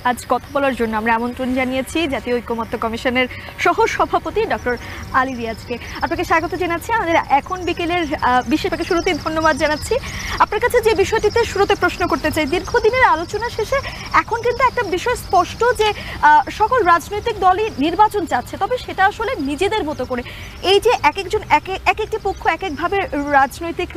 আজ কথা বলার জন্য আমরা আমন্ত্রণ জানিয়েছি জাতীয় ঐকমত্য কমিশনের সহ সভাপতি ডক্টর আলী রিয়াজকে। আপনাকে স্বাগত জানাচ্ছি। আমাদের এখন বিকেলের বিশেষভাবে শুরুতেই ধন্যবাদ জানাচ্ছি। আপনার কাছে যে বিষয়টিতে শুরুতে প্রশ্ন করতে চাই, দীর্ঘদিনের আলোচনা শেষে এখন কিন্তু একটা বিষয় স্পষ্ট যে সকল রাজনৈতিক দলই নির্বাচন চাচ্ছে, তবে সেটা আসলে নিজেদের মতো করে। এই যে এক একটি পক্ষ এক একভাবে রাজনৈতিক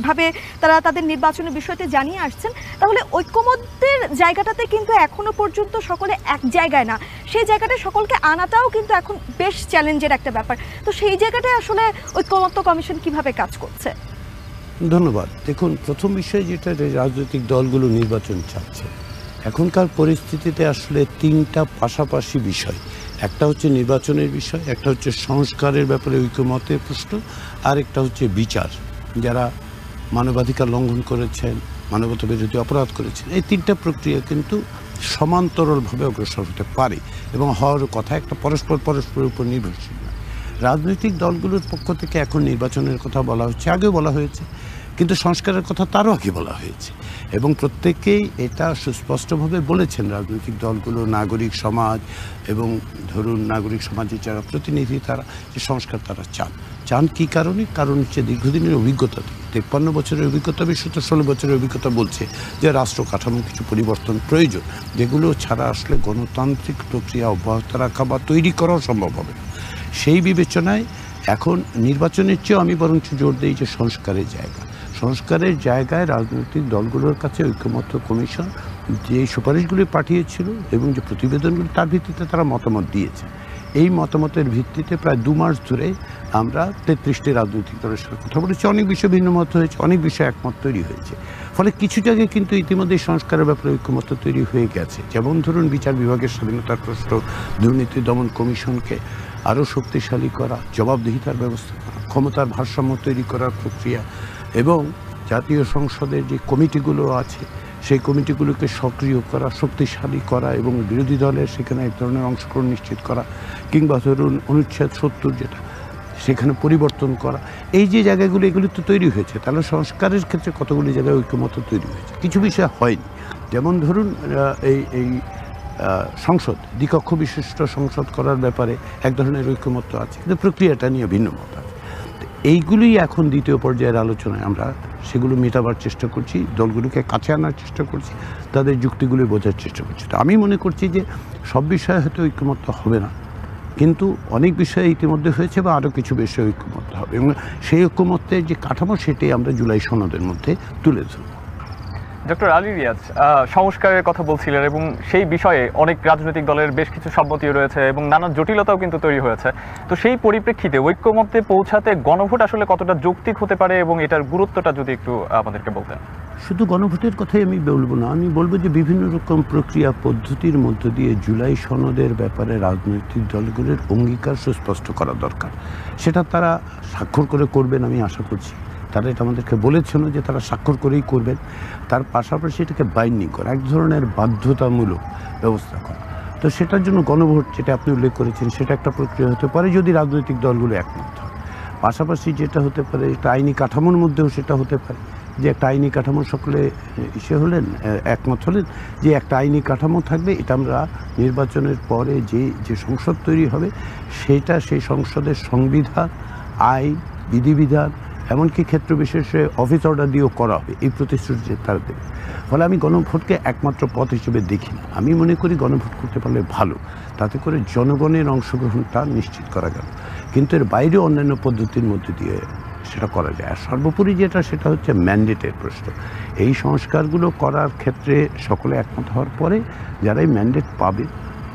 ভাবে তারা তাদের নির্বাচনের বিষয়টি জানিয়ে আসছেন, তাহলে ঐকমত্যের জায়গাটাতে কিন্তু এখনো পর্যন্ত সকলে এক জায়গায় না, সেই জায়গাটা সকলকে আনাটাও কিন্তু এখন বেশ চ্যালেঞ্জের একটা ব্যাপার। তো সেই জায়গাটায় আসলে ঐকমত্য কমিশন কিভাবে কাজ করছে? ধন্যবাদ। দেখুন, প্রথম বিষয় যেটা, রাজনৈতিক দলগুলো নির্বাচন চাচ্ছে। এখনকার পরিস্থিতিতে আসলে তিনটা পাশাপাশি বিষয়, একটা হচ্ছে নির্বাচনের বিষয়, একটা হচ্ছে সংস্কারের ব্যাপারে ঐকমত্যের প্রশ্ন, আর একটা হচ্ছে বিচার, যারা মানবাধিকার লঙ্ঘন করেছেন, মানবতা বিরোধী অপরাধ করেছেন। এই তিনটা প্রক্রিয়া কিন্তু সমান্তরালভাবে অগ্রসর হতে পারে এবং হওয়ার কথা, একটা পরস্পরের উপর নির্ভরশীল না। রাজনৈতিক দলগুলোর পক্ষ থেকে এখন নির্বাচনের কথা বলা হচ্ছে, আগেও বলা হয়েছে, কিন্তু সংস্কারের কথা তারও আগে বলা হয়েছে এবং প্রত্যেকেই এটা সুস্পষ্টভাবে বলেছেন। রাজনৈতিক দলগুলো, নাগরিক সমাজ এবং ধরুন নাগরিক সমাজের যারা প্রতিনিধি, তারা যে সংস্কার তারা চান কী কারণে? কারণ হচ্ছে দীর্ঘদিনের অভিজ্ঞতা, 53 বছরের অভিজ্ঞতা, বিশেষত 16 বছরের অভিজ্ঞতা বলছে যে রাষ্ট্র কাঠামো কিছু পরিবর্তন প্রয়োজন, যেগুলো ছাড়া আসলে গণতান্ত্রিক প্রক্রিয়া অব্যাহত রাখা বা তৈরি করাও সম্ভব হবে না। সেই বিবেচনায় এখন নির্বাচনের চেয়েও আমি বরঞ্চ জোর দিই যে সংস্কারের জায়গায় রাজনৈতিক দলগুলোর কাছে ঐকমত্য কমিশন যে সুপারিশগুলি পাঠিয়েছিল এবং যে প্রতিবেদনগুলি, তার ভিত্তিতে তারা মতামত দিয়েছে। এই মতামতের ভিত্তিতে প্রায় 2 মাস ধরে আমরা 33টি রাজনৈতিক দলের সাথে কথা বলেছি। অনেক বিষয়ে ভিন্ন মত হয়েছে, অনেক বিষয়ে একমত তৈরি হয়েছে। ফলে কিছু জায়গায় কিন্তু ইতিমধ্যেই সংস্কারের ব্যাপারে ঐকমত্য তৈরি হয়ে গেছে। যেমন ধরুন বিচার বিভাগের স্বাধীনতার প্রশ্ন, দুর্নীতি দমন কমিশনকে আরও শক্তিশালী করা, জবাবদিহিতার ব্যবস্থা করা, ক্ষমতার ভারসাম্য তৈরি করার প্রক্রিয়া এবং জাতীয় সংসদের যে কমিটিগুলো আছে সেই কমিটিগুলোকে সক্রিয় করা, শক্তিশালী করা এবং বিরোধী দলের সেখানে এক ধরনের অংশগ্রহণ নিশ্চিত করা, কিংবা ধরুন অনুচ্ছেদ 70 যেটা, সেখানে পরিবর্তন করা। এই যে জায়গাগুলো, এগুলি তো তৈরি হয়েছে। তাহলে সংস্কারের ক্ষেত্রে কতগুলি জায়গায় ঐকমত্য তৈরি হয়েছে, কিছু বিষয় হয়নি। যেমন ধরুন এই সংসদ, দ্বিকক্ষ বিশিষ্ট সংসদ করার ব্যাপারে এক ধরনের ঐকমত্য আছে, কিন্তু প্রক্রিয়াটা নিয়ে ভিন্ন মত আছে। এইগুলোই এখন দ্বিতীয় পর্যায়ের আলোচনায় আমরা সেগুলো মেটাবার চেষ্টা করছি, দলগুলোকে কাছে আনার চেষ্টা করছি, তাদের যুক্তিগুলো বোঝার চেষ্টা করছি। তো আমি মনে করছি যে সব বিষয়ে হয়তো ঐকমত্য হবে না, কিন্তু অনেক বিষয়ে ইতিমধ্যে হয়েছে বা আরও কিছু বিষয়ে ঐকমত্য হবে এবং সেই ঐকমত্যের যে কাঠামো, সেটাই আমরা জুলাই সনদের মধ্যে তুলে ধরব। ডক্টর আলী রিয়াজ সংস্কারের কথা বলছিলেন এবং সেই বিষয়ে অনেক রাজনৈতিক দলের বেশ কিছু সম্মতিও রয়েছে এবং নানা জটিলতাও কিন্তু তৈরি হয়েছে। তো সেই পরিপ্রেক্ষিতে ঐকমত্যে পৌঁছাতে গণভোট আসলে কতটা যৌক্তিক হতে পারে এবং এটার গুরুত্বটা যদি একটু আমাদেরকে বলতেন। শুধু গণভোটের কথাই আমি বলবো না, আমি বলবো যে বিভিন্ন রকম প্রক্রিয়া পদ্ধতির মধ্য দিয়ে জুলাই সনদের ব্যাপারে রাজনৈতিক দলগুলোর অঙ্গীকার সুস্পষ্ট করা দরকার। সেটা তারা স্বাক্ষর করে করবেন, আমি আশা করছি। তারা এটা আমাদেরকে বলেছেন যে তারা স্বাক্ষর করেই করবেন। তার পাশাপাশি এটাকে বাইন্ডিং করা, এক ধরনের বাধ্যতামূলক ব্যবস্থা করা। তো সেটার জন্য গণভোট, যেটা আপনি উল্লেখ করেছেন, সেটা একটা প্রক্রিয়া হতে পারে যদি রাজনৈতিক দলগুলো একমত হয়। পাশাপাশি যেটা হতে পারে, একটা আইনি কাঠামোর মধ্যেও সেটা হতে পারে যে একটা আইনি কাঠামো সকলে একমত হলেন যে একটা আইনি কাঠামো থাকবে। এটা আমরা নির্বাচনের পরে যে সংসদ তৈরি হবে, সেটা সেই সংসদের সংবিধান, আইন, বিধিবিধান, এমনকি ক্ষেত্র বিশেষে অফিস অর্ডার দিয়েও করা হবে, এই প্রতিশ্রুতি তারা দেবে। ফলে আমি গণভোটকে একমাত্র পথ হিসেবে দেখি না। আমি মনে করি গণভোট করতে পারলে ভালো, তাতে করে জনগণের অংশগ্রহণটা নিশ্চিত করা গেল, কিন্তু এর বাইরে অন্যান্য পদ্ধতির মধ্যে দিয়ে সেটা করা যায়। আর সর্বোপরি যেটা, সেটা হচ্ছে ম্যান্ডেটের প্রশ্ন। এই সংস্কারগুলো করার ক্ষেত্রে সকলে একমত হওয়ার পরে যারা এই ম্যান্ডেট পাবে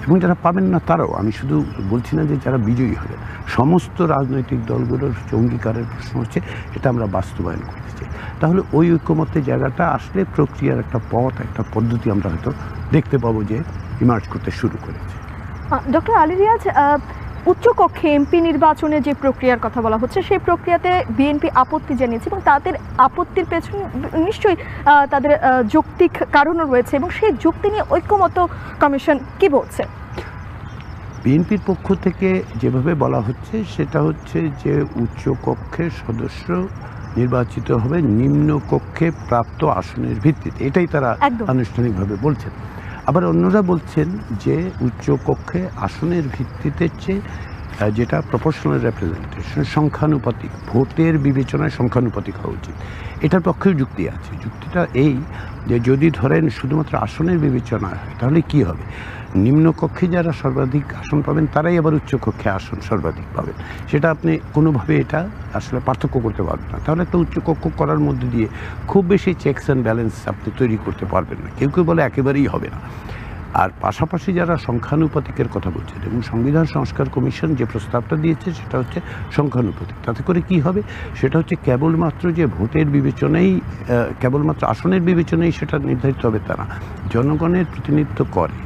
এবং যারা পাবেন না তারাও, আমি শুধু বলছি না যে যারা বিজয়ী হবে, সমস্ত রাজনৈতিক দলগুলোর অঙ্গীকারের প্রশ্ন হচ্ছে এটা আমরা বাস্তবায়ন করতে চাই। তাহলে ওই ঐকমত্যের জায়গাটা আসলে প্রক্রিয়ার একটা পথ, একটা পদ্ধতি আমরা হয়তো দেখতে পাবো যে ইমার্জ করতে শুরু করেছে। ডক্টর আলী রিয়াজ, উচ্চকক্ষে এমপি নির্বাচনের যে প্রক্রিয়ার কথা বলা হচ্ছে, সেই প্রক্রিয়াতে বিএনপি আপত্তি জানিয়েছে এবং তাদের আপত্তির পেছনে নিশ্চয়ই তাদের যৌক্তিক কারণও রয়েছে এবং সেই যুক্তি নিয়ে ঐকমত্য কমিশন কি বলছে? বিএনপির পক্ষ থেকে যেভাবে বলা হচ্ছে সেটা হচ্ছে যে উচ্চকক্ষের সদস্য নির্বাচিত হবে নিম্ন কক্ষে প্রাপ্ত আসনের ভিত্তিতে, এটাই তারা আনুষ্ঠানিকভাবে বলছেন। আবার অন্যরা বলছেন যে উচ্চকক্ষে আসনের ভিত্তিতে চেয়ে যেটা প্রপোর্শনাল রেপ্রেজেন্টেশন, সংখ্যানুপাতিক, ভোটের বিবেচনায় সংখ্যানুপাতিক হওয়া উচিত। এটার পক্ষেও যুক্তি আছে। যুক্তিটা এই যে যদি ধরেন শুধুমাত্র আসনের বিবেচনা হয় তাহলে কি হবে, নিম্নকক্ষে যারা সর্বাধিক আসন পাবেন তারাই আবার উচ্চকক্ষে আসন সর্বাধিক পাবেন। সেটা আপনি কোনোভাবে এটা আসলে পার্থক্য করতে পারবেন না। তাহলে একটা উচ্চকক্ষ করার মধ্যে দিয়ে খুব বেশি চেকস অ্যান্ড ব্যালেন্স আপনি তৈরি করতে পারবেন না। কেউ কেউ বলে একেবারেই হবে না। আর পাশাপাশি যারা সংখ্যানুপাতিকের কথা বলছেন, এবং সংবিধান সংস্কার কমিশন যে প্রস্তাবটা দিয়েছে সেটা হচ্ছে সংখ্যানুপাতিক। তাতে করে কি হবে, সেটা হচ্ছে কেবলমাত্র যে ভোটের বিবেচনাই, কেবলমাত্র আসনের বিবেচনাই সেটা নির্ধারিত হবে তা না। জনগণের প্রতিনিধিত্ব করে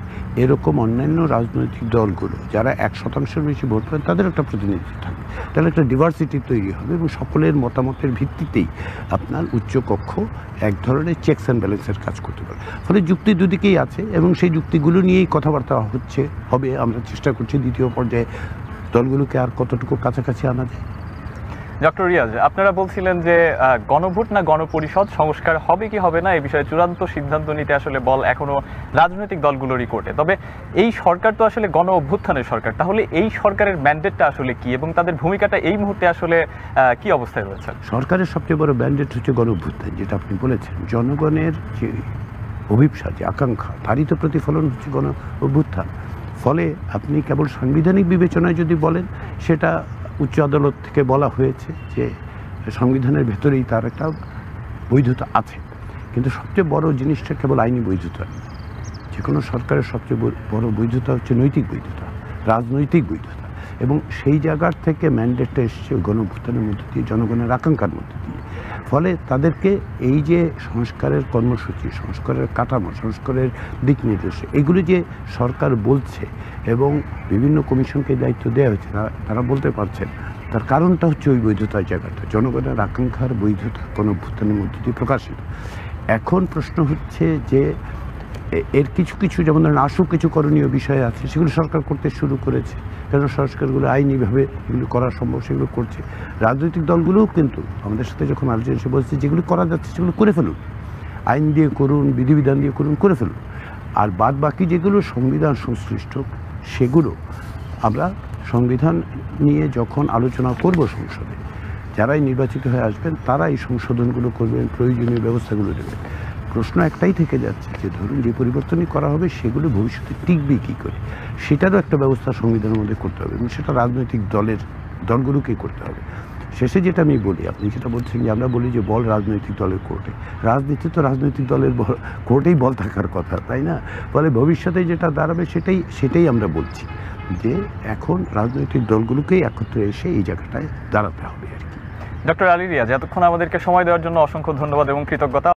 এরকম অন্যান্য রাজনৈতিক দলগুলো যারা 1% বেশি ভোট পান তাদের একটা প্রতিনিধিত্ব থাকবে। তাহলে একটা ডিভার্সিটি তৈরি হবে এবং সকলের মতামতের ভিত্তিতেই আপনার উচ্চকক্ষ এক ধরনের চেকস অ্যান্ড ব্যালেন্সের কাজ করতে পারে। ফলে যুক্তি দুদিকেই আছে এবং সেই যুক্তিগুলো নিয়েই কথাবার্তা হবে। আমরা চেষ্টা করছি দ্বিতীয় পর্যায়ে দলগুলোকে আর কতটুকু কাছাকাছি আনা যায়। ডক্টর রিয়াজ, আপনারা বলছিলেন যে গণভোট না গণপরিষদ সংস্কার হবে কি হবে না এই বিষয়ে চূড়ান্ত সিদ্ধান্ত নিতে আসলে বল এখনো রাজনৈতিক দলগুলোরই কোর্টে। তবে এই সরকার তো আসলে গণ অভ্যুত্থানের সরকার, তাহলে এই সরকারের ম্যান্ডেটটা আসলে কি এবং তাদের ভূমিকাটা এই মুহূর্তে আসলে কি অবস্থায় রয়েছে? সরকারের সবচেয়ে বড় ম্যান্ডেট হচ্ছে গণ অভ্যুত্থান, যেটা আপনি বলেছেন। জনগণের যে অভিপ্সা, যে আকাঙ্ক্ষা, তারই তো প্রতিফলন হচ্ছে গণ অভ্যুত্থান। ফলে আপনি কেবল সাংবিধানিক বিবেচনায় যদি বলেন, সেটা উচ্চ আদালত থেকে বলা হয়েছে যে সংবিধানের ভেতরেই তার একটা বৈধতা আছে। কিন্তু সবচেয়ে বড় জিনিসটা কেবল আইনি বৈধতা নেই। যে কোনো সরকারের সবচেয়ে বড় বৈধতা হচ্ছে নৈতিক বৈধতা, রাজনৈতিক বৈধতা। এবং সেই জায়গার থেকে ম্যান্ডেটটা এসছে গণঅভ্যুত্থানের মধ্যে দিয়ে, জনগণের আকাঙ্ক্ষার মধ্যে দিয়ে। ফলে তাদেরকে এই যে সংস্কারের কর্মসূচি, সংস্কারের কাঠামো, সংস্কারের দিক নির্দেশ, এগুলি যে সরকার বলছে এবং বিভিন্ন কমিশনকে দায়িত্ব দেওয়া হয়েছে, তারা বলতে পারছেন, তার কারণটা হচ্ছে ওই বৈধতার জায়গাটা, জনগণের আকাঙ্ক্ষার বৈধতা গণঅভ্যুত্থানের মধ্যে দিয়ে প্রকাশিত। এখন প্রশ্ন হচ্ছে যে এর কিছু কিছু, যেমন ধরেন আশু কিছু করণীয় বিষয় আছে, সেগুলো সরকার করতে শুরু করেছে। কেন সংস্কারগুলো আইনিভাবে এগুলো করা সম্ভব সেগুলো করছে। রাজনৈতিক দলগুলোও কিন্তু আমাদের সাথে যখন আলোচনা এসে বলছে যেগুলো করা যাচ্ছে সেগুলো করে ফেলুন, আইন দিয়ে করুন, বিধিবিধান দিয়ে করুন, করে ফেলুন। আর বাদ বাকি যেগুলো সংবিধান সংশ্লিষ্ট, সেগুলো আমরা সংবিধান নিয়ে যখন আলোচনা করব সংসদে, যারাই নির্বাচিত হয়ে আসবেন তারা এই সংশোধনগুলো করবেন, প্রয়োজনীয় ব্যবস্থাগুলো নেবেন। প্রশ্ন একটাই থেকে যাচ্ছে যে ধরুন যে পরিবর্তনই করা হবে সেগুলো ভবিষ্যতে টিকবে কী করে, সেটারও একটা ব্যবস্থা সংবিধানের মধ্যে করতে হবে এবং সেটা রাজনৈতিক দলগুলোকেই করতে হবে। শেষে যেটা আমি বলি, আপনি যেটা বলছেন যে আমরা বলি যে বল রাজনৈতিক দলের কোর্টে, রাজনীতি তো রাজনৈতিক দলের কোর্টেই বল থাকার কথা, তাই না? ফলে ভবিষ্যতে যেটা দাঁড়াবে সেটাই আমরা বলছি যে এখন রাজনৈতিক দলগুলোকেই একত্রে এসে এই জায়গাটায় দাঁড়াতে হবে আর কি। ডক্টর আলী রিয়াজ, এতক্ষণ আমাদেরকে সময় দেওয়ার জন্য অসংখ্য ধন্যবাদ এবং কৃতজ্ঞতা।